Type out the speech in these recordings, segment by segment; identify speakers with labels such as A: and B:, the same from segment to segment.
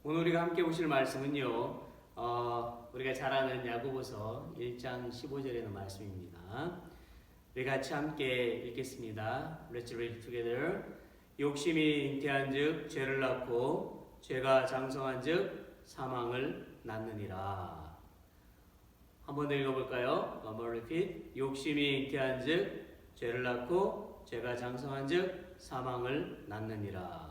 A: 오늘 우리가 함께 보실 말씀은요, 우리가 잘 아는 야고보서 1장 15절에 있는 말씀입니다. 우리 같이 함께 읽겠습니다. Let's read together. 욕심이 잉태한즉 죄를 낳고 죄가 장성한즉 사망을 낳느니라. 한 번 더 읽어볼까요? One more repeat. 욕심이 잉태한즉 죄를 낳고 죄가 장성한즉 사망을 낳느니라.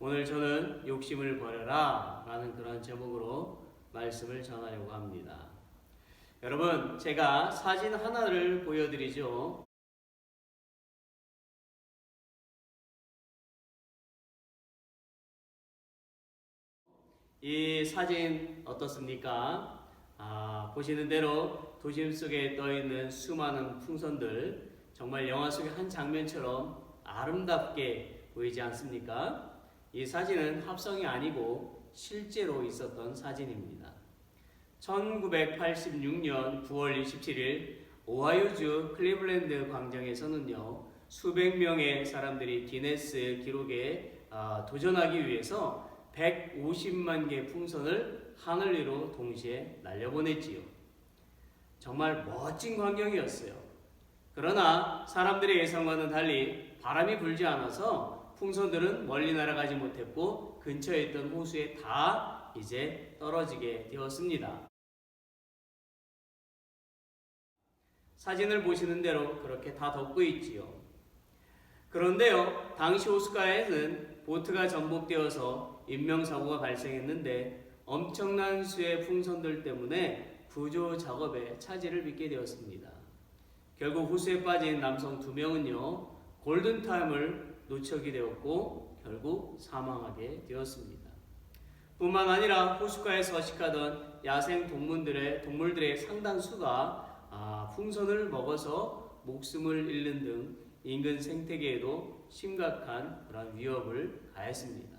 A: 오늘 저는 욕심을 버려라 라는 그런 제목으로 말씀을 전하려고 합니다. 여러분, 제가 사진 하나를 보여드리죠. 이 사진 어떻습니까? 보시는 대로 도심 속에 떠있는 수많은 풍선들, 정말 영화 속의 한 장면처럼 아름답게 보이지 않습니까? 이 사진은 합성이 아니고 실제로 있었던 사진입니다. 1986년 9월 27일 오하이오주 클리블랜드 광장에서는요, 수백 명의 사람들이 기네스 기록에 도전하기 위해서 150만 개의 풍선을 하늘 위로 동시에 날려보냈지요. 정말 멋진 광경이었어요. 그러나 사람들의 예상과는 달리 바람이 불지 않아서 풍선들은 멀리 날아가지 못했고 근처에 있던 호수에 다 이제 떨어지게 되었습니다. 사진을 보시는 대로 그렇게 다 덮고 있지요. 그런데요, 당시 호숫가에는 보트가 전복되어서 인명사고가 발생했는데 엄청난 수의 풍선들 때문에 구조 작업에 차질을 빚게 되었습니다. 결국 호수에 빠진 남성 2명은요, 골든타임을 놓치게 되었고 결국 사망하게 되었습니다. 뿐만 아니라 호숫가에 서식하던 야생 동물들의 상당수가 풍선을 먹어서 목숨을 잃는 등 인근 생태계에도 심각한 그런 위협을 가했습니다.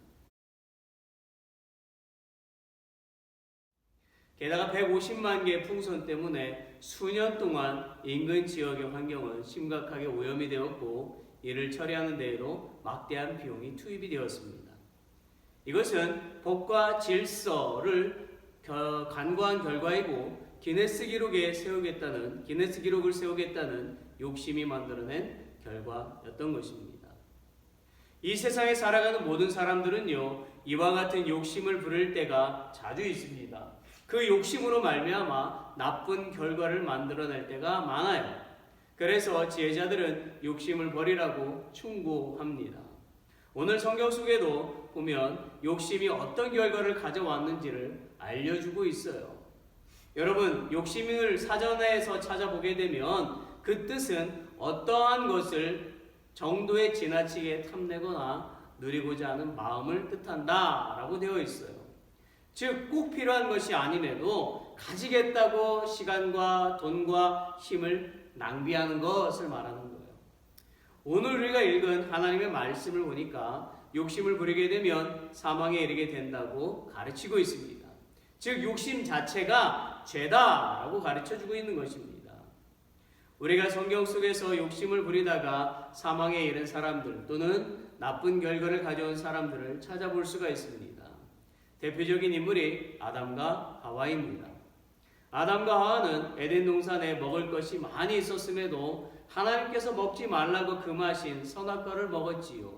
A: 게다가 150만 개의 풍선 때문에 수년 동안 인근 지역의 환경은 심각하게 오염이 되었고 이를 처리하는 데에도 막대한 비용이 투입이 되었습니다. 이것은 법과 질서를 간과한 결과이고 기네스 기록을 세우겠다는 욕심이 만들어낸 결과였던 것입니다. 이 세상에 살아가는 모든 사람들은요, 이와 같은 욕심을 부릴 때가 자주 있습니다. 그 욕심으로 말미암아 나쁜 결과를 만들어낼 때가 많아요. 그래서 지혜자들은 욕심을 버리라고 충고합니다. 오늘 성경 속에도 보면 욕심이 어떤 결과를 가져왔는지를 알려주고 있어요. 여러분, 욕심을 사전에서 찾아보게 되면 그 뜻은 어떠한 것을 정도에 지나치게 탐내거나 누리고자 하는 마음을 뜻한다 라고 되어 있어요. 즉, 꼭 필요한 것이 아님에도 가지겠다고 시간과 돈과 힘을 낭비하는 것을 말하는 거예요. 오늘 우리가 읽은 하나님의 말씀을 보니까 욕심을 부리게 되면 사망에 이르게 된다고 가르치고 있습니다. 즉, 욕심 자체가 죄다라고 가르쳐주고 있는 것입니다. 우리가 성경 속에서 욕심을 부리다가 사망에 이른 사람들 또는 나쁜 결과를 가져온 사람들을 찾아볼 수가 있습니다. 대표적인 인물이 아담과 하와입니다. 아담과 하와는 에덴 동산에 먹을 것이 많이 있었음에도 하나님께서 먹지 말라고 금하신 선악과를 먹었지요.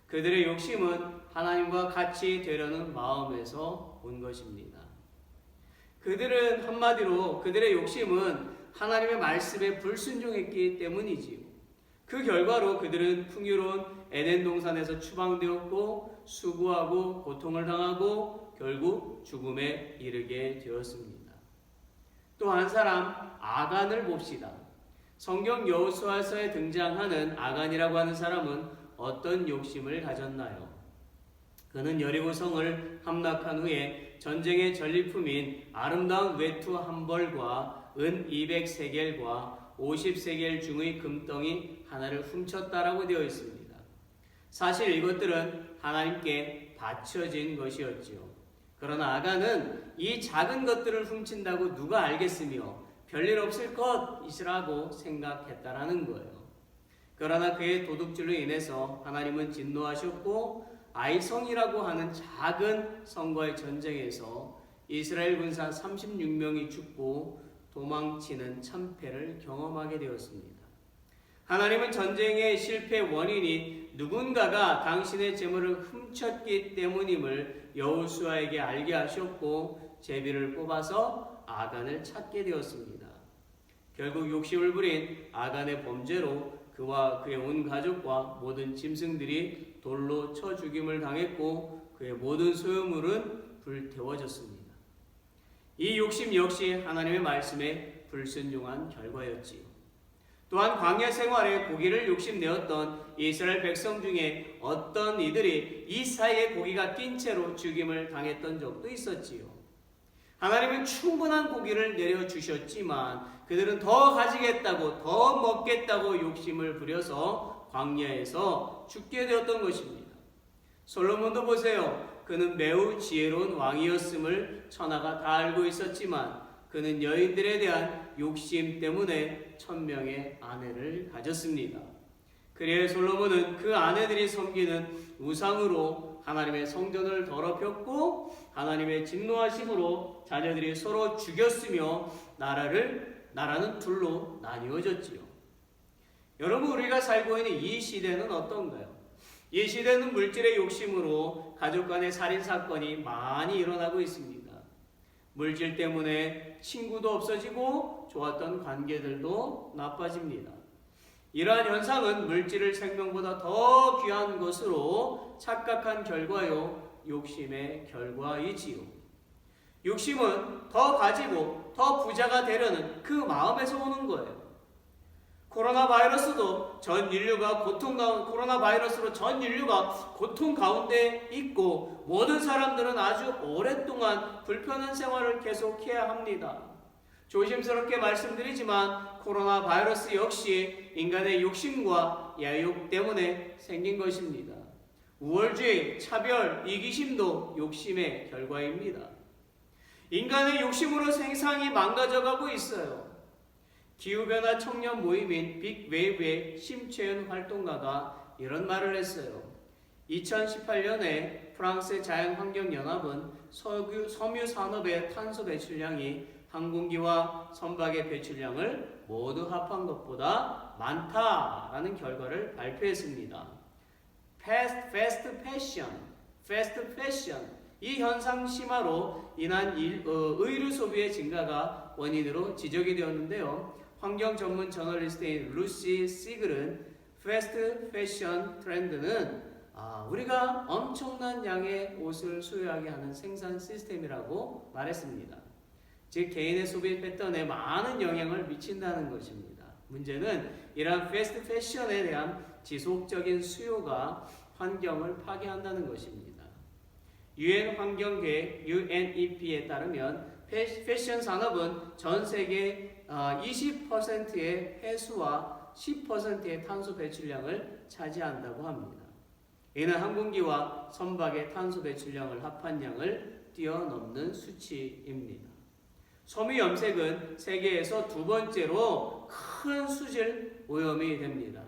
A: 그들의 욕심은 하나님과 같이 되려는 마음에서 온 것입니다. 그들은 한마디로 그들의 욕심은 하나님의 말씀에 불순종했기 때문이지요. 그 결과로 그들은 풍요로운 에덴 동산에서 추방되었고 수고하고 고통을 당하고 결국 죽음에 이르게 되었습니다. 또 한 사람 아간을 봅시다. 성경 여호수아서에 등장하는 아간이라고 하는 사람은 어떤 욕심을 가졌나요? 그는 여리고성을 함락한 후에 전쟁의 전리품인 아름다운 외투 한 벌과 은 200세겔과 50세겔 중의 금덩이 하나를 훔쳤다라고 되어 있습니다. 사실 이것들은 하나님께 바쳐진 것이었지요. 그러나 아간은 이 작은 것들을 훔친다고 누가 알겠으며 별일 없을 것이라고 생각했다라는 거예요. 그러나 그의 도둑질로 인해서 하나님은 진노하셨고 아이성이라고 하는 작은 성과의 전쟁에서 이스라엘 군사 36명이 죽고 도망치는 참패를 경험하게 되었습니다. 하나님은 전쟁의 실패 원인이 누군가가 당신의 재물을 훔쳤기 때문임을 여호수아에게 알게 하셨고 제비를 뽑아서 아간을 찾게 되었습니다. 결국 욕심을 부린 아간의 범죄로 그와 그의 온 가족과 모든 짐승들이 돌로 쳐 죽임을 당했고 그의 모든 소유물은 불태워졌습니다. 이 욕심 역시 하나님의 말씀에 불순종한 결과였지요. 또한 광야 생활에 고기를 욕심내었던 이스라엘 백성 중에 어떤 이들이 이 사이에 고기가 낀 채로 죽임을 당했던 적도 있었지요. 하나님은 충분한 고기를 내려주셨지만 그들은 더 가지겠다고 더 먹겠다고 욕심을 부려서 광야에서 죽게 되었던 것입니다. 솔로몬도 보세요. 그는 매우 지혜로운 왕이었음을 천하가 다 알고 있었지만 그는 여인들에 대한 욕심 때문에 1000명의 아내를 가졌습니다. 그래야 솔로몬은 그 아내들이 섬기는 우상으로 하나님의 성전을 더럽혔고 하나님의 진노하심으로 자녀들이 서로 죽였으며 나라는 둘로 나뉘어졌지요. 여러분, 우리가 살고 있는 이 시대는 어떤가요? 이 시대는 물질의 욕심으로 가족 간의 살인사건이 많이 일어나고 있습니다. 물질 때문에 친구도 없어지고 좋았던 관계들도 나빠집니다. 이러한 현상은 물질을 생명보다 더 귀한 것으로 착각한 결과요, 욕심의 결과이지요. 욕심은 더 가지고 더 부자가 되려는 그 마음에서 오는 거예요. 코로나 바이러스로 전 인류가 고통 가운데 있고 모든 사람들은 아주 오랫동안 불편한 생활을 계속해야 합니다. 조심스럽게 말씀드리지만 코로나 바이러스 역시 인간의 욕심과 야욕 때문에 생긴 것입니다. 우월주의, 차별, 이기심도 욕심의 결과입니다. 인간의 욕심으로 세상이 망가져가고 있어요. 기후변화 청년 모임인 빅웨이브의 심채은 활동가가 이런 말을 했어요. 2018년에 프랑스 자연환경연합은 섬유 산업의 탄소 배출량이 항공기와 선박의 배출량을 모두 합한 것보다 많다라는 결과를 발표했습니다. 패스트 패션 이 현상 심화로 인한 의류 소비의 증가가 원인으로 지적이 되었는데요. 환경 전문 저널리스트인 루시 시글은 패스트 패션 트렌드는 우리가 엄청난 양의 옷을 소유하게 하는 생산 시스템이라고 말했습니다. 즉 개인의 소비 패턴에 많은 영향을 미친다는 것입니다. 문제는 이러한 패스트 패션에 대한 지속적인 수요가 환경을 파괴한다는 것입니다. 유엔 환경계획 UNEP에 따르면 패션 산업은 전 세계 20%의 해수와 10%의 탄소 배출량을 차지한다고 합니다. 이는 항공기와 선박의 탄소 배출량을 합한 양을 뛰어넘는 수치입니다. 섬유 염색은 세계에서 두 번째로 큰 수질 오염이 됩니다.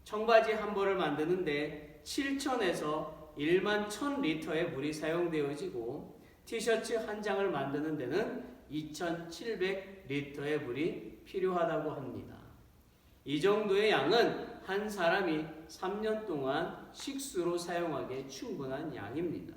A: 청바지 한 벌을 만드는데 7,000에서 1만 1,000리터의 물이 사용되어지고 티셔츠 한 장을 만드는 데는 2,700리터의 물이 필요하다고 합니다. 이 정도의 양은 한 사람이 3년 동안 식수로 사용하기에 충분한 양입니다.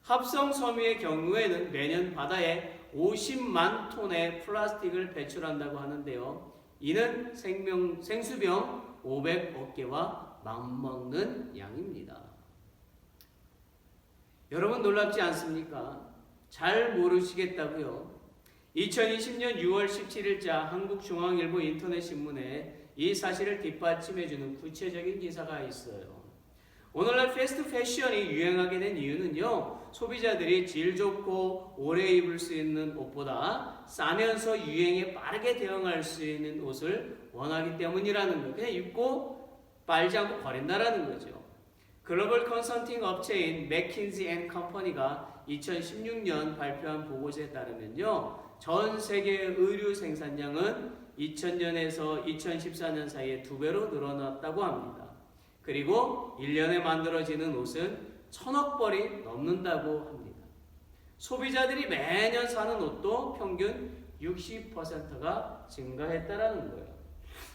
A: 합성 섬유의 경우에는 매년 바다에 50만 톤의 플라스틱을 배출한다고 하는데요. 이는 생수병 500억 개와 맞먹는 양입니다. 여러분 놀랍지 않습니까? 잘 모르시겠다고요? 2020년 6월 17일자 한국중앙일보 인터넷신문에 이 사실을 뒷받침해주는 구체적인 기사가 있어요. 오늘날 패스트 패션이 유행하게 된 이유는요, 소비자들이 질 좋고 오래 입을 수 있는 옷보다 싸면서 유행에 빠르게 대응할 수 있는 옷을 원하기 때문이라는 거예요. 그냥 입고 빨지 않고 버린다라는 거죠. 글로벌 컨설팅 업체인 맥킨지 앤 컴퍼니가 2016년 발표한 보고서에 따르면요, 전 세계 의류 생산량은 2000년에서 2014년 사이에 2배로 늘어났다고 합니다. 그리고 1년에 만들어지는 옷은 1000억 벌이 넘는다고 합니다. 소비자들이 매년 사는 옷도 평균 60%가 증가했다라는 거예요.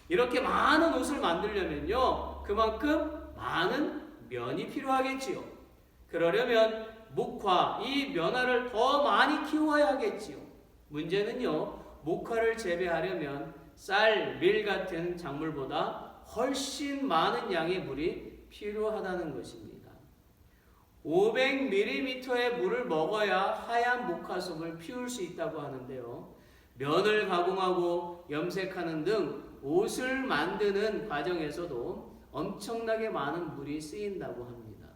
A: 이렇게 많은 옷을 만들려면요, 그만큼 많은 면이 필요하겠지요. 그러려면 목화, 이 면화를 더 많이 키워야겠지요. 문제는요, 목화를 재배하려면 쌀, 밀 같은 작물보다 훨씬 많은 양의 물이 필요하다는 것입니다. 500ml의 물을 먹어야 하얀 목화솜을 피울 수 있다고 하는데요. 면을 가공하고 염색하는 등 옷을 만드는 과정에서도 엄청나게 많은 물이 쓰인다고 합니다.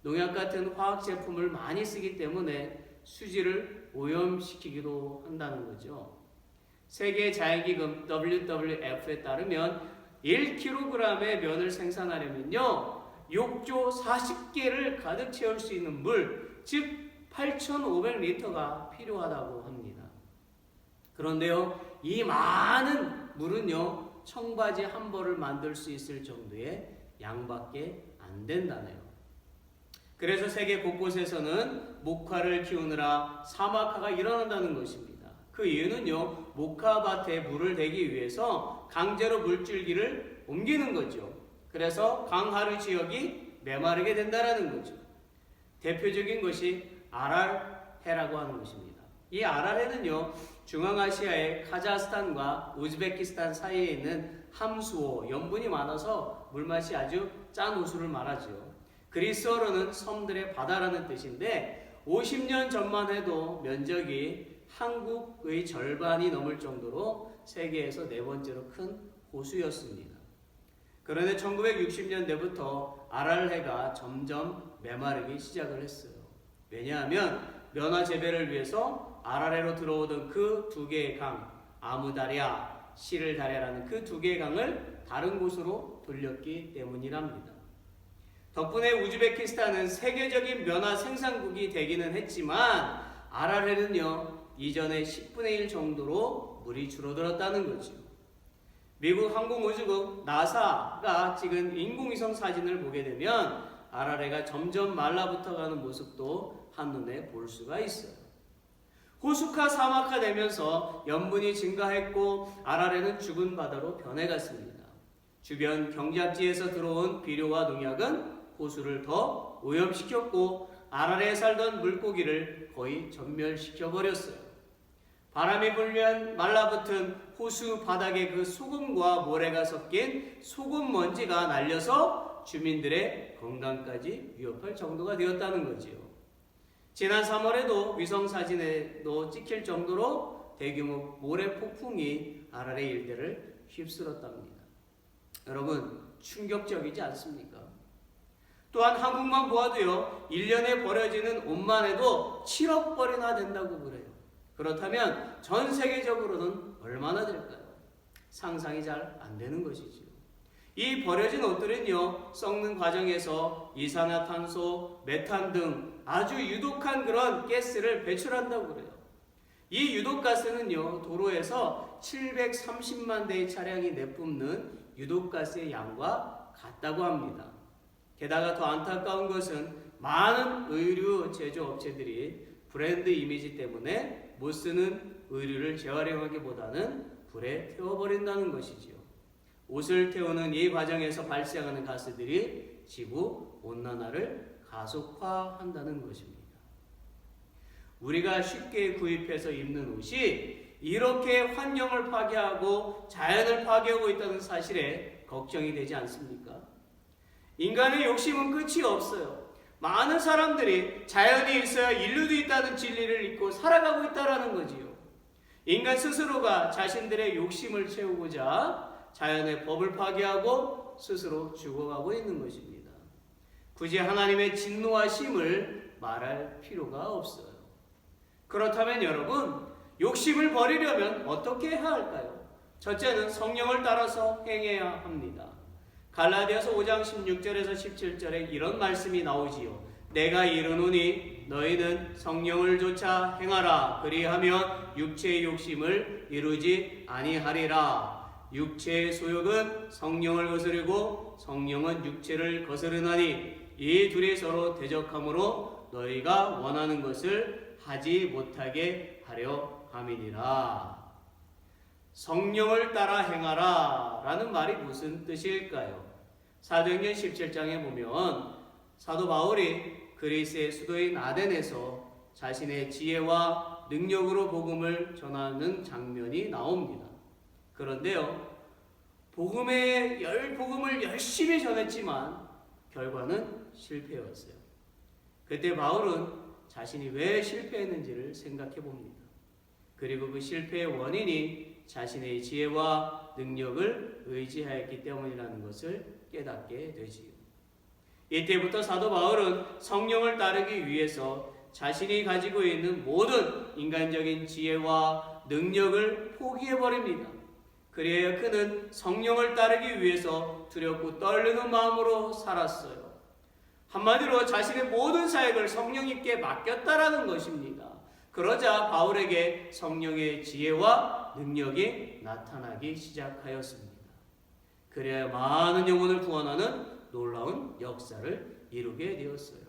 A: 농약 같은 화학 제품을 많이 쓰기 때문에 수질을 오염시키기도 한다는 거죠. 세계 자연기금 WWF에 따르면 1kg의 면을 생산하려면요, 욕조 40개를 가득 채울 수 있는 물, 즉 8,500리터가 필요하다고 합니다. 그런데요, 이 많은 물은요, 청바지 한 벌을 만들 수 있을 정도의 양밖에 안 된다네요. 그래서 세계 곳곳에서는 목화를 키우느라 사막화가 일어난다는 것입니다. 그 이유는요, 목화밭에 물을 대기 위해서 강제로 물줄기를 옮기는 거죠. 그래서 강하류 지역이 메마르게 된다는 거죠. 대표적인 것이 아랄해라고 하는 것입니다. 이 아랄해는요, 중앙아시아의 카자흐스탄과 우즈베키스탄 사이에 있는 함수호, 염분이 많아서 물맛이 아주 짠 호수를 말하죠. 그리스어로는 섬들의 바다라는 뜻인데 50년 전만 해도 면적이 한국의 절반이 넘을 정도로 세계에서 4번째로 큰 호수였습니다. 그런데 1960년대부터 아랄해가 점점 메마르기 시작을 했어요. 왜냐하면 면화 재배를 위해서 아랄해로 들어오던 그 2개의 강, 아무다랴, 시를다랴라는 그 2개의 강을 다른 곳으로 돌렸기 때문이랍니다. 덕분에 우즈베키스탄은 세계적인 면화 생산국이 되기는 했지만 아랄해는요, 이전의 10분의 1 정도로 물이 줄어들었다는 거죠. 미국 항공우주국 나사가 찍은 인공위성 사진을 보게 되면 아랄해가 점점 말라붙어가는 모습도 한눈에 볼 수가 있어요. 호수가 사막화되면서 염분이 증가했고 아랄해는 죽은 바다로 변해갔습니다. 주변 경작지에서 들어온 비료와 농약은 호수를 더 오염시켰고 아랄해에 살던 물고기를 거의 전멸시켜버렸어요. 바람이 불면 말라붙은 호수 바닥에 그 소금과 모래가 섞인 소금 먼지가 날려서 주민들의 건강까지 위협할 정도가 되었다는 거지요. 지난 3월에도 위성사진에도 찍힐 정도로 대규모 모래 폭풍이 아랄해 일대를 휩쓸었답니다. 여러분, 충격적이지 않습니까? 또한 한국만 보아도요, 1년에 버려지는 옷만 해도 7억 벌이나 된다고 그래요. 그렇다면 전 세계적으로는 얼마나 될까요? 상상이 잘 안 되는 것이죠. 이 버려진 옷들은요, 썩는 과정에서 이산화탄소, 메탄 등 아주 유독한 그런 가스를 배출한다고 그래요. 이 유독가스는요, 도로에서 730만 대의 차량이 내뿜는 유독가스의 양과 같다고 합니다. 게다가 더 안타까운 것은 많은 의류 제조업체들이 브랜드 이미지 때문에 못 쓰는 의류를 재활용하기보다는 불에 태워버린다는 것이지요. 옷을 태우는 이 과정에서 발생하는 가스들이 지구 온난화를 가속화한다는 것입니다. 우리가 쉽게 구입해서 입는 옷이 이렇게 환경을 파괴하고 자연을 파괴하고 있다는 사실에 걱정이 되지 않습니까? 인간의 욕심은 끝이 없어요. 많은 사람들이 자연이 있어야 인류도 있다는 진리를 잊고 살아가고 있다는 거지요. 인간 스스로가 자신들의 욕심을 채우고자 자연의 법을 파괴하고 스스로 죽어가고 있는 것입니다. 굳이 하나님의 진노하심을 말할 필요가 없어요. 그렇다면 여러분, 욕심을 버리려면 어떻게 해야 할까요? 첫째는 성령을 따라서 행해야 합니다. 갈라디아서 5장 16절에서 17절에 이런 말씀이 나오지요. 내가 이르노니 너희는 성령을 좇아 행하라. 그리하면 육체의 욕심을 이루지 아니하리라. 육체의 소욕은 성령을 거스르고 성령은 육체를 거스르나니 이 둘이 서로 대적하므로 너희가 원하는 것을 하지 못하게 하려 함이니라. 성령을 따라 행하라 라는 말이 무슨 뜻일까요? 사도행전 17장에 보면 사도 바울이 그리스의 수도인 아덴에서 자신의 지혜와 능력으로 복음을 전하는 장면이 나옵니다. 그런데요, 복음을 열심히 전했지만 결과는 실패였어요. 그때 바울은 자신이 왜 실패했는지를 생각해 봅니다. 그리고 그 실패의 원인이 자신의 지혜와 능력을 의지하였기 때문이라는 것을 깨닫게 되지요. 이때부터 사도 바울은 성령을 따르기 위해서 자신이 가지고 있는 모든 인간적인 지혜와 능력을 포기해버립니다. 그래야 그는 성령을 따르기 위해서 두렵고 떨리는 마음으로 살았어요. 한마디로 자신의 모든 사역을 성령님께 맡겼다라는 것입니다. 그러자 바울에게 성령의 지혜와 능력이 나타나기 시작하였습니다. 그래야 많은 영혼을 구원하는 놀라운 역사를 이루게 되었어요.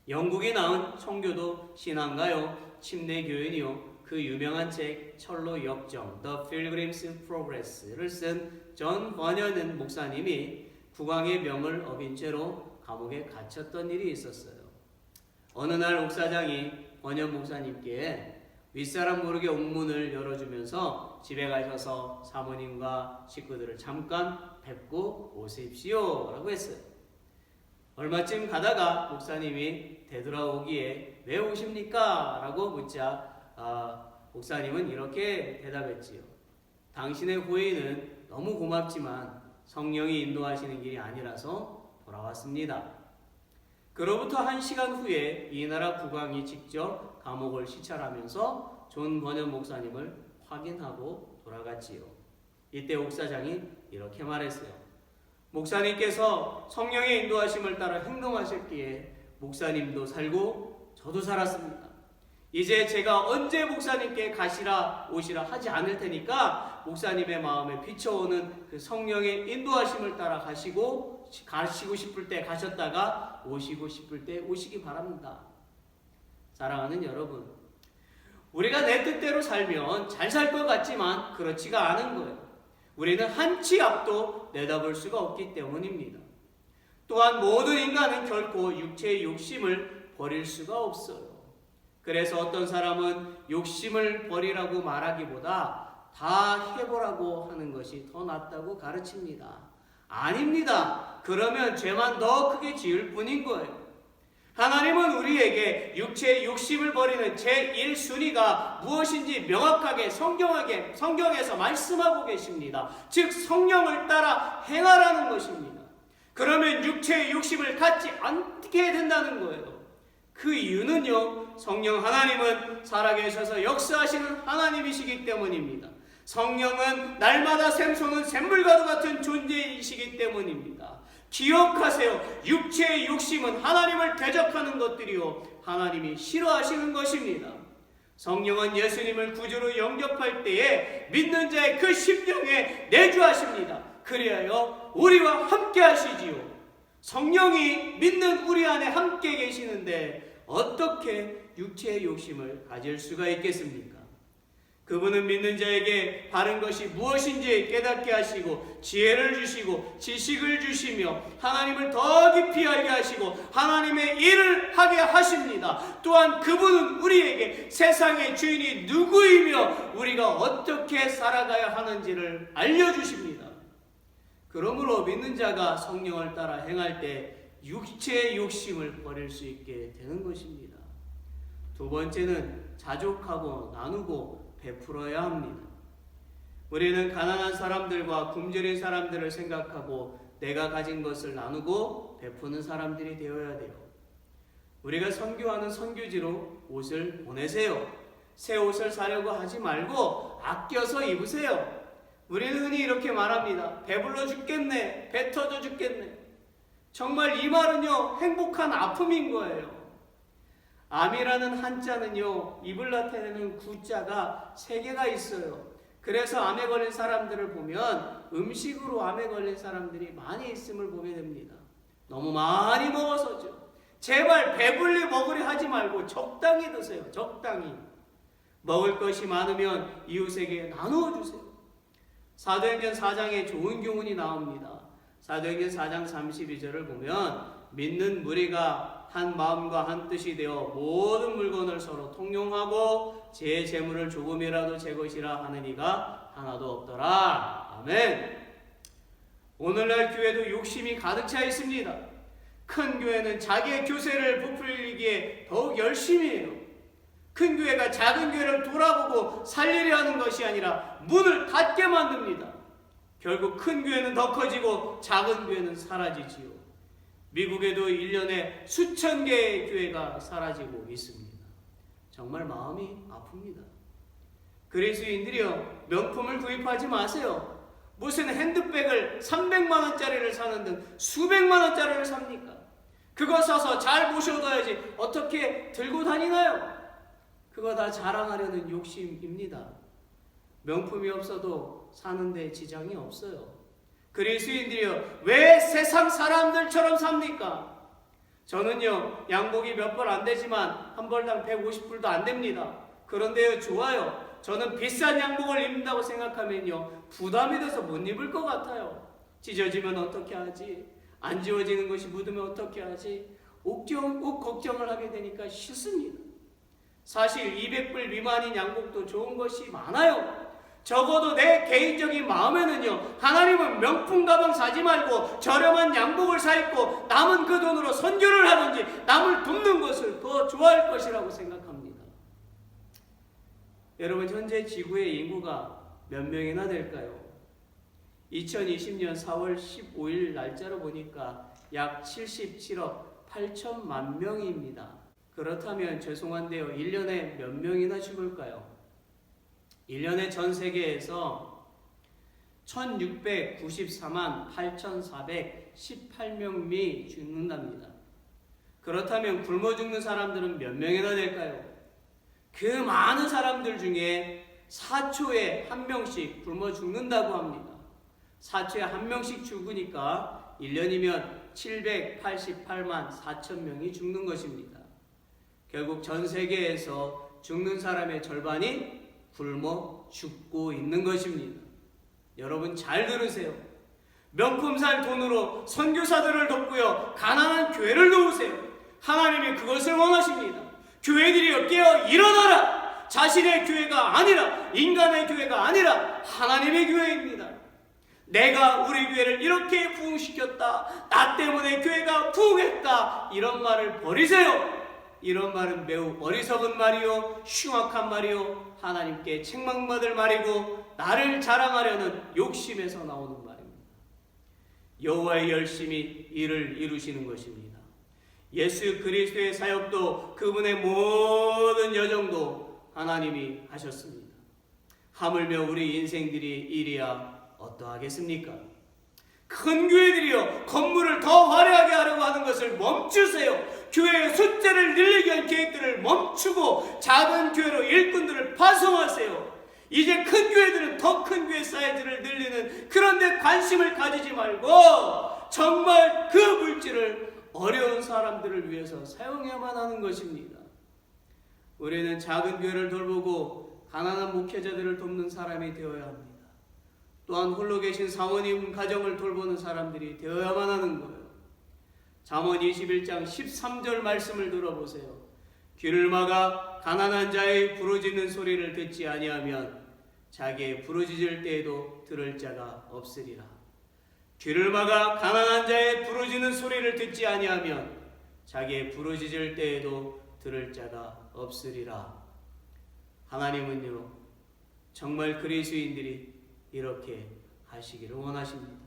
A: 영국이 낳은 청교도 신앙가요, 침례교인이요, 그 유명한 책 철로 역정 The Pilgrim's Progress를 쓴 존 버녀는 목사님이 국왕의 명을 어긴 채로 감옥에 갇혔던 일이 있었어요. 어느 날 옥사장이 버녀 목사님께 윗사람 모르게 옥문을 열어주면서 집에 가셔서 사모님과 식구들을 잠깐 뵙고 오십시오 라고 했어요. 얼마쯤 가다가 목사님이 되돌아오기에 왜 오십니까? 라고 묻자 목사님은 이렇게 대답했지요. 당신의 후회는 너무 고맙지만 성령이 인도하시는 길이 아니라서 돌아왔습니다. 그로부터 1시간 후에 이 나라 국왕이 직접 감옥을 시찰하면서 존 버녀 목사님을 확인하고 돌아갔지요. 이때 옥사장이 이렇게 말했어요. 목사님께서 성령의 인도하심을 따라 행동하셨기에 목사님도 살고 저도 살았습니다. 이제 제가 언제 목사님께 가시라 오시라 하지 않을 테니까 목사님의 마음에 비춰오는 그 성령의 인도하심을 따라 가시고 싶을 때 가셨다가 오시고 싶을 때 오시기 바랍니다. 사랑하는 여러분, 우리가 내 뜻대로 살면 잘 살 것 같지만 그렇지가 않은 거예요. 우리는 한 치 앞도 내다볼 수가 없기 때문입니다. 또한 모든 인간은 결코 육체의 욕심을 버릴 수가 없어요. 그래서 어떤 사람은 욕심을 버리라고 말하기보다 다 해보라고 하는 것이 더 낫다고 가르칩니다. 아닙니다. 그러면 죄만 더 크게 지을 뿐인 거예요. 하나님은 우리에게 육체의 욕심을 버리는 제1순위가 무엇인지 명확하게 성경에서 말씀하고 계십니다. 즉 성령을 따라 행하라는 것입니다. 그러면 육체의 욕심을 갖지 않게 된다는 거예요. 그 이유는요, 성령 하나님은 살아계셔서 역사하시는 하나님이시기 때문입니다. 성령은 날마다 샘솟는 샘물과도 같은 존재이시기 때문입니다. 기억하세요. 육체의 욕심은 하나님을 대적하는 것들이요, 하나님이 싫어하시는 것입니다. 성령은 예수님을 구주로 영접할 때에 믿는 자의 그 심령에 내주하십니다. 그리하여 우리와 함께 하시지요. 성령이 믿는 우리 안에 함께 계시는데 어떻게 육체의 욕심을 가질 수가 있겠습니까? 그분은 믿는 자에게 바른 것이 무엇인지 깨닫게 하시고 지혜를 주시고 지식을 주시며 하나님을 더 깊이 알게 하시고 하나님의 일을 하게 하십니다. 또한 그분은 우리에게 세상의 주인이 누구이며 우리가 어떻게 살아가야 하는지를 알려주십니다. 그러므로 믿는 자가 성령을 따라 행할 때 육체의 욕심을 버릴 수 있게 되는 것입니다. 두 번째는 자족하고 나누고 베풀어야 합니다. 우리는 가난한 사람들과 굶주린 사람들을 생각하고 내가 가진 것을 나누고 베푸는 사람들이 되어야 돼요. 우리가 선교하는 선교지로 옷을 보내세요. 새 옷을 사려고 하지 말고 아껴서 입으세요. 우리는 흔히 이렇게 말합니다. 배불러 죽겠네. 배 터져 죽겠네. 정말 이 말은요, 행복한 아픔인 거예요. 암이라는 한자는요, 입을 나타내는 구자가 3개가 있어요. 그래서 암에 걸린 사람들을 보면 음식으로 암에 걸린 사람들이 많이 있음을 보게 됩니다. 너무 많이 먹어서죠. 제발 배불리 먹으려 하지 말고 적당히 드세요. 적당히. 먹을 것이 많으면 이웃에게 나누어 주세요. 사도행전 4장에 좋은 교훈이 나옵니다. 사도행전 4장 32절을 보면 믿는 무리가 한 마음과 한 뜻이 되어 모든 물건을 서로 통용하고 제 재물을 조금이라도 제 것이라 하는 이가 하나도 없더라. 아멘. 오늘날 교회도 욕심이 가득 차 있습니다. 큰 교회는 자기의 교세를 부풀리기에 더욱 열심히 해요. 큰 교회가 작은 교회를 돌아보고 살리려 하는 것이 아니라 문을 닫게 만듭니다. 결국 큰 교회는 더 커지고 작은 교회는 사라지지요. 미국에도 1년에 수천 개의 교회가 사라지고 있습니다. 정말 마음이 아픕니다. 그리스도인들이요, 명품을 구입하지 마세요. 무슨 핸드백을 300만 원짜리를 사는 등 수백만 원짜리를 삽니까? 그거 사서 잘 모셔둬야지 어떻게 들고 다니나요? 그거 다 자랑하려는 욕심입니다. 명품이 없어도 사는데 지장이 없어요. 그리스도인들이요, 왜 세상 사람들처럼 삽니까? 저는요, 양복이 몇 벌 안 되지만 한 벌당 150불도 안 됩니다. 그런데요, 좋아요. 저는 비싼 양복을 입는다고 생각하면요, 부담이 돼서 못 입을 것 같아요. 찢어지면 어떻게 하지? 안 지워지는 것이 묻으면 어떻게 하지? 옷 걱정을 하게 되니까 싫습니다. 사실 200불 미만인 양복도 좋은 것이 많아요. 적어도 내 개인적인 마음에는요, 하나님은 명품 가방 사지 말고 저렴한 양복을 사 입고 남은 그 돈으로 선교를 하든지 남을 돕는 것을 더 좋아할 것이라고 생각합니다. 여러분, 현재 지구의 인구가 몇 명이나 될까요? 2020년 4월 15일 날짜로 보니까 약 77억 8천만 명입니다. 그렇다면 죄송한데요, 1년에 몇 명이나 죽을까요? 1년에 전 세계에서 1694만 8418명이 죽는답니다. 그렇다면 굶어 죽는 사람들은 몇 명이나 될까요? 그 많은 사람들 중에 4초에 한 명씩 굶어 죽는다고 합니다. 4초에 한 명씩 죽으니까 1년이면 788만 4천 명이 죽는 것입니다. 결국 전 세계에서 죽는 사람의 절반이 굶어 죽고 있는 것입니다. 여러분 잘 들으세요. 명품 살 돈으로 선교사들을 돕고요, 가난한 교회를 도우세요. 하나님이 그것을 원하십니다. 교회들이여 깨어 일어나라. 자신의 교회가 아니라, 인간의 교회가 아니라 하나님의 교회입니다. 내가 우리 교회를 이렇게 부흥시켰다, 나 때문에 교회가 부흥했다, 이런 말을 버리세요. 이런 말은 매우 어리석은 말이요, 흉악한 말이요, 하나님께 책망받을 말이고 나를 자랑하려는 욕심에서 나오는 말입니다. 여호와의 열심히 일을 이루시는 것입니다. 예수 그리스도의 사역도 그분의 모든 여정도 하나님이 하셨습니다. 하물며 우리 인생들이 이리야 어떠하겠습니까? 큰 교회들이요, 건물을 더 화려하게 하려고 하는 것을 멈추세요. 교회의 숫자를 늘리기 위한 계획들을 멈추고 작은 교회로 일꾼들을 파송하세요. 이제 큰 교회들은 더 큰 교회 사이즈를 늘리는 그런 데 관심을 가지지 말고 정말 그 물질을 어려운 사람들을 위해서 사용해야만 하는 것입니다. 우리는 작은 교회를 돌보고 가난한 목회자들을 돕는 사람이 되어야 합니다. 또한 홀로 계신 사모님 가정을 돌보는 사람들이 되어야만 하는 거예요. 잠언 21장 13절 말씀을 들어보세요. 귀를 막아 가난한 자의 부르짖는 소리를 듣지 아니하면 자기의 부르짖을 때에도 들을 자가 없으리라. 귀를 막아 가난한 자의 부르짖는 소리를 듣지 아니하면 자기의 부르짖을 때에도 들을 자가 없으리라. 하나님은요, 정말 그리스도인들이 이렇게 하시기를 원하십니다.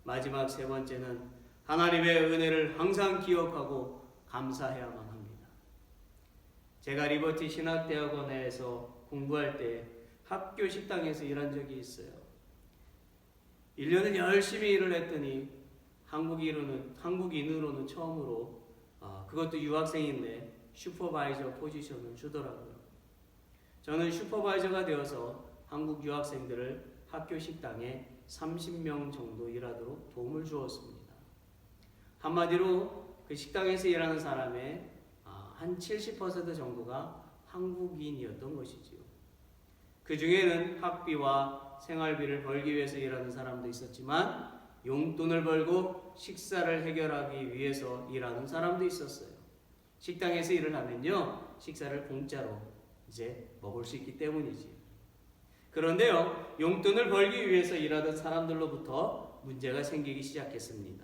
A: 마지막 세 번째는 하나님의 은혜를 항상 기억하고 감사해야만 합니다. 제가 리버티 신학대학원에서 공부할 때 학교 식당에서 일한 적이 있어요. 1년을 열심히 일을 했더니 한국인으로는 처음으로 그것도 유학생인데 슈퍼바이저 포지션을 주더라고요. 저는 슈퍼바이저가 되어서 한국 유학생들을 학교 식당에 30명 정도 일하도록 도움을 주었습니다. 한마디로 그 식당에서 일하는 사람의 한 70% 정도가 한국인이었던 것이지요. 그 중에는 학비와 생활비를 벌기 위해서 일하는 사람도 있었지만 용돈을 벌고 식사를 해결하기 위해서 일하는 사람도 있었어요. 식당에서 일을 하면요, 식사를 공짜로 이제 먹을 수 있기 때문이지요. 그런데요, 용돈을 벌기 위해서 일하던 사람들로부터 문제가 생기기 시작했습니다.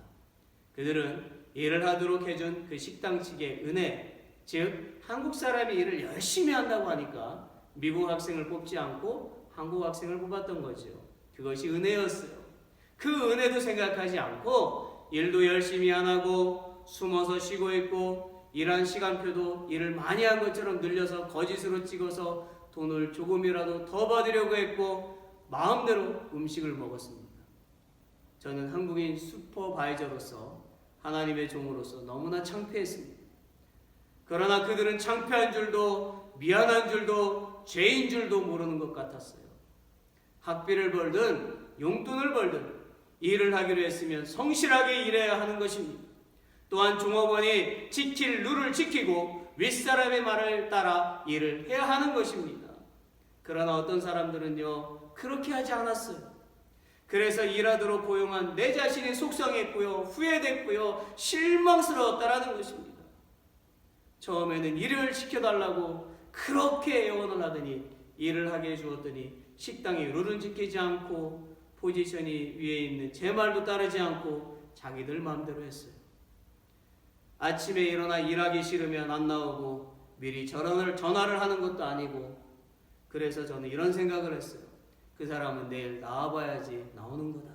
A: 그들은 일을 하도록 해준 그 식당 측의 은혜, 즉 한국 사람이 일을 열심히 한다고 하니까 미국 학생을 뽑지 않고 한국 학생을 뽑았던 거죠. 그것이 은혜였어요. 그 은혜도 생각하지 않고 일도 열심히 안 하고 숨어서 쉬고 있고 일한 시간표도 일을 많이 한 것처럼 늘려서 거짓으로 찍어서 돈을 조금이라도 더 받으려고 했고 마음대로 음식을 먹었습니다. 저는 한국인 슈퍼바이저로서 하나님의 종으로서 너무나 창피했습니다. 그러나 그들은 창피한 줄도 미안한 줄도 죄인 줄도 모르는 것 같았어요. 학비를 벌든 용돈을 벌든 일을 하기로 했으면 성실하게 일해야 하는 것입니다. 또한 종업원이 지킬 룰을 지키고 윗사람의 말을 따라 일을 해야 하는 것입니다. 그러나 어떤 사람들은요, 그렇게 하지 않았어요. 그래서 일하도록 고용한 내 자신이 속상했고요, 후회됐고요, 실망스러웠다라는 것입니다. 처음에는 일을 시켜달라고 그렇게 애원을 하더니 일을 하게 해주었더니 식당의 룰은 지키지 않고 포지션이 위에 있는 제 말도 따르지 않고 자기들 마음대로 했어요. 아침에 일어나 일하기 싫으면 안 나오고 미리 전화를 하는 것도 아니고, 그래서 저는 이런 생각을 했어요. 그 사람은 내일 나와봐야지 나오는 거다.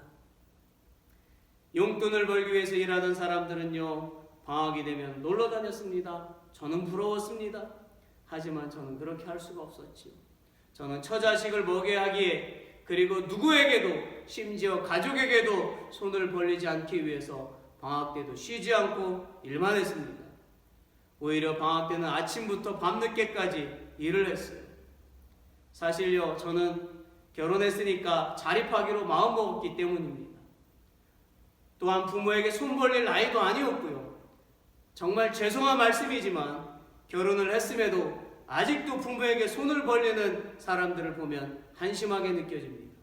A: 용돈을 벌기 위해서 일하던 사람들은요, 방학이 되면 놀러 다녔습니다. 저는 부러웠습니다. 하지만 저는 그렇게 할 수가 없었지요. 저는 처자식을 먹여야 하기에, 그리고 누구에게도, 심지어 가족에게도 손을 벌리지 않기 위해서 방학 때도 쉬지 않고 일만 했습니다. 오히려 방학 때는 아침부터 밤늦게까지 일을 했어요. 사실요, 저는 결혼했으니까 자립하기로 마음먹었기 때문입니다. 또한 부모에게 손 벌릴 나이도 아니었고요. 정말 죄송한 말씀이지만 결혼을 했음에도 아직도 부모에게 손을 벌리는 사람들을 보면 한심하게 느껴집니다.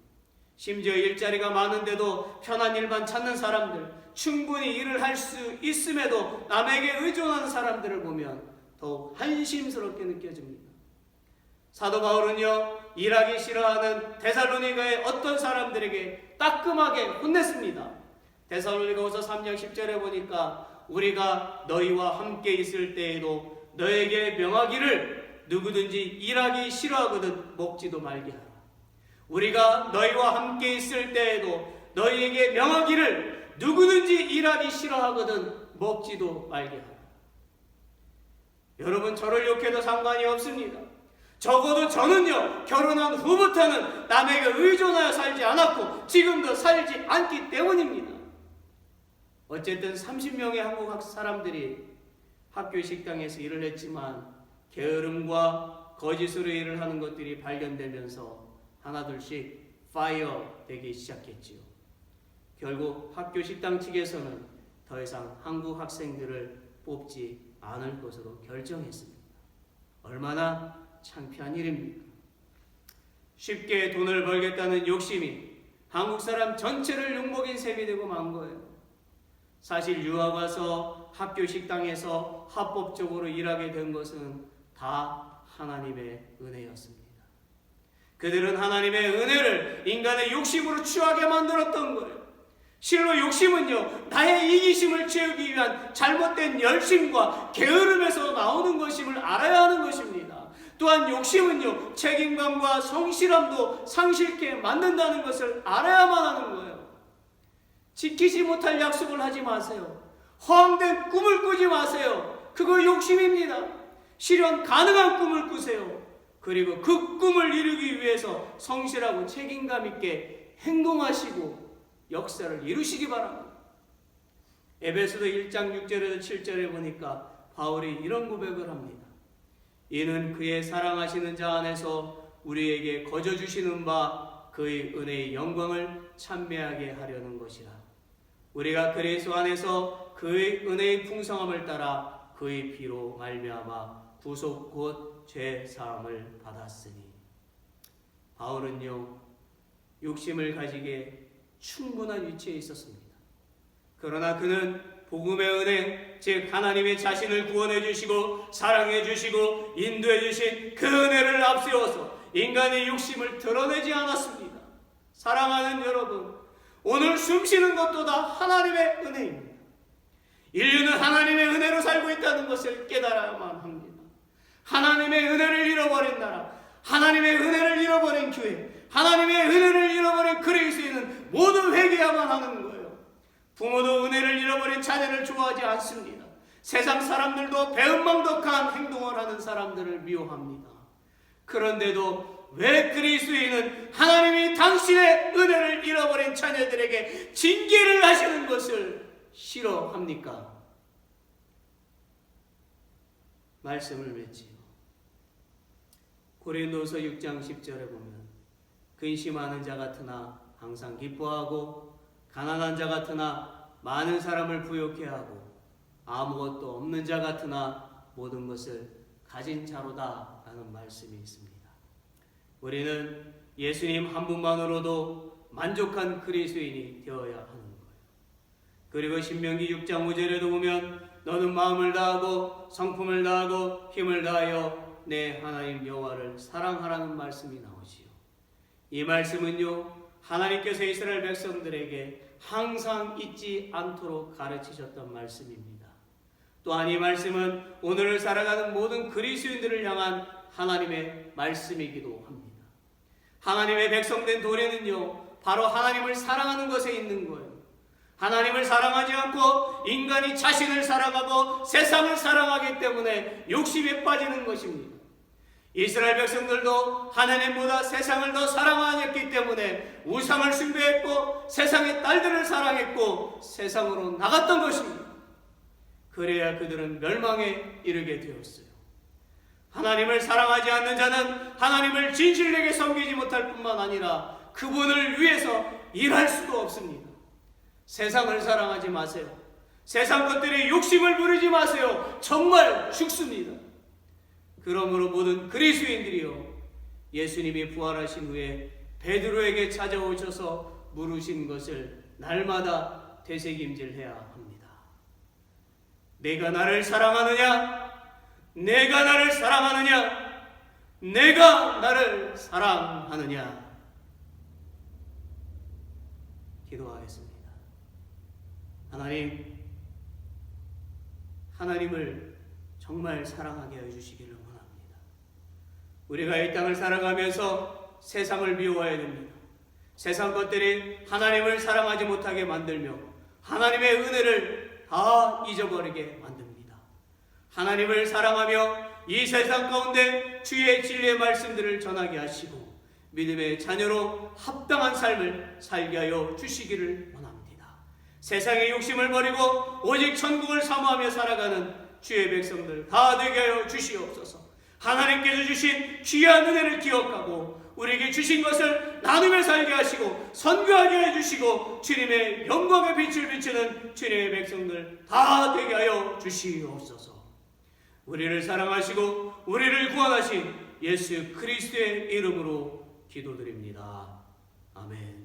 A: 심지어 일자리가 많은데도 편한 일만 찾는 사람들, 충분히 일을 할 수 있음에도 남에게 의존하는 사람들을 보면 더욱 한심스럽게 느껴집니다. 사도 바울은요, 일하기 싫어하는 데살로니가의 어떤 사람들에게 따끔하게 혼냈습니다. 데살로니가후서 3장 10절에 보니까 우리가 너희와 함께 있을 때에도 너에게 명하기를 누구든지 일하기 싫어하거든 먹지도 말게 하라. 우리가 너희와 함께 있을 때에도 너희에게 명하기를 누구든지 일하기 싫어하거든 먹지도 말게 하라. 여러분, 저를 욕해도 상관이 없습니다. 적어도 저는요, 결혼한 후부터는 남에게 의존하여 살지 않았고 지금도 살지 않기 때문입니다. 어쨌든 30명의 한국 사람들이 학교 식당에서 일을 했지만 게으름과 거짓으로 일을 하는 것들이 발견되면서 하나둘씩 파이어 되기 시작했지요. 결국 학교 식당 측에서는 더 이상 한국 학생들을 뽑지 않을 것으로 결정했습니다. 얼마나 창피한 일입니까? 쉽게 돈을 벌겠다는 욕심이 한국 사람 전체를 욕먹인 셈이 되고 만 거예요. 사실 유학 와서 학교 식당에서 합법적으로 일하게 된 것은 다 하나님의 은혜였습니다. 그들은 하나님의 은혜를 인간의 욕심으로 취하게 만들었던 거예요. 실로 욕심은요, 나의 이기심을 채우기 위한 잘못된 열심과 게으름에서 나오는 것임을 알아야 하는 것입니다. 또한 욕심은요, 책임감과 성실함도 상실케 만든다는 것을 알아야만 하는 거예요. 지키지 못할 약속을 하지 마세요. 허황된 꿈을 꾸지 마세요. 그거 욕심입니다. 실현 가능한 꿈을 꾸세요. 그리고 그 꿈을 이루기 위해서 성실하고 책임감 있게 행동하시고 역사를 이루시기 바랍니다. 에베소서 1장 6절에서 7절에 보니까 바울이 이런 고백을 합니다. 이는 그의 사랑하시는 자 안에서 우리에게 거저 주시는 바 그의 은혜의 영광을 찬미하게 하려는 것이라. 우리가 그리스도 안에서 그의 은혜의 풍성함을 따라 그의 피로 말미암아 구속 곧 죄 사함을 받았으니. 바울은요, 욕심을 가지기에 충분한 위치에 있었습니다. 그러나 그는 복음의 은혜, 즉 하나님의 자신을 구원해 주시고 사랑해 주시고 인도해 주신 그 은혜를 앞세워서 인간의 욕심을 드러내지 않았습니다. 사랑하는 여러분, 오늘 숨쉬는 것도 다 하나님의 은혜입니다. 인류는 하나님의 은혜로 살고 있다는 것을 깨달아야만 합니다. 하나님의 은혜를 잃어버린 나라, 하나님의 은혜를 잃어버린 교회, 하나님의 은혜를 잃어버린 그리스도인은 모두 회개해야만 하는 거예요. 부모도 은혜를 잃어버린 자녀를 좋아하지 않습니다. 세상 사람들도 배은망덕한 행동을 하는 사람들을 미워합니다. 그런데도 왜 그리스도인은 하나님이 당신의 은혜를 잃어버린 자녀들에게 징계를 하시는 것을 싫어합니까? 말씀을 맺지요. 고린도서 6장 10절에 보면 근심하는 자 같으나 항상 기뻐하고 가난한 자 같으나 많은 사람을 부욕해 하고 아무것도 없는 자 같으나 모든 것을 가진 자로다 라는 말씀이 있습니다. 우리는 예수님 한 분만으로도 만족한 그리스도인이 되어야 하는 거예요. 그리고 신명기 6장 5절에도 보면 너는 마음을 다하고 성품을 다하고 힘을 다하여 내 하나님 여호와를 사랑하라는 말씀이 나오지요. 이 말씀은요, 하나님께서 이스라엘 백성들에게 항상 잊지 않도록 가르치셨던 말씀입니다. 또한 이 말씀은 오늘을 살아가는 모든 그리스도인들을 향한 하나님의 말씀이기도 합니다. 하나님의 백성된 도리는요, 바로 하나님을 사랑하는 것에 있는 거예요. 하나님을 사랑하지 않고 인간이 자신을 사랑하고 세상을 사랑하기 때문에 욕심에 빠지는 것입니다. 이스라엘 백성들도 하나님보다 세상을 더 사랑하였기 때문에 우상을 숭배했고 세상의 딸들을 사랑했고 세상으로 나갔던 것입니다. 그래야 그들은 멸망에 이르게 되었어요. 하나님을 사랑하지 않는 자는 하나님을 진실되게 섬기지 못할 뿐만 아니라 그분을 위해서 일할 수도 없습니다. 세상을 사랑하지 마세요. 세상 것들이 욕심을 부리지 마세요. 정말 죽습니다. 그러므로 모든 그리스도인들이요, 예수님이 부활하신 후에 베드로에게 찾아오셔서 물으신 것을 날마다 되새김질해야 합니다. 내가 나를 사랑하느냐? 내가 나를 사랑하느냐? 내가 나를 사랑하느냐? 기도하겠습니다. 하나님을 정말 사랑하게 해주시기를 원합니다. 우리가 이 땅을 살아가면서 세상을 미워해야 됩니다. 세상 것들이 하나님을 사랑하지 못하게 만들며 하나님의 은혜를 다 잊어버리게 만듭니다. 하나님을 사랑하며 이 세상 가운데 주의 진리의 말씀들을 전하게 하시고 믿음의 자녀로 합당한 삶을 살게 하여 주시기를 원합니다. 세상의 욕심을 버리고 오직 천국을 사모하며 살아가는 주의 백성들 다 되게 하여 주시옵소서. 하나님께서 주신 귀한 은혜를 기억하고 우리에게 주신 것을 나누며 살게 하시고 선교하게 해주시고 주님의 영광의 빛을 비추는 주님의 백성들 다 되게 하여 주시옵소서. 우리를 사랑하시고 우리를 구원하신 예수 그리스도의 이름으로 기도드립니다. 아멘.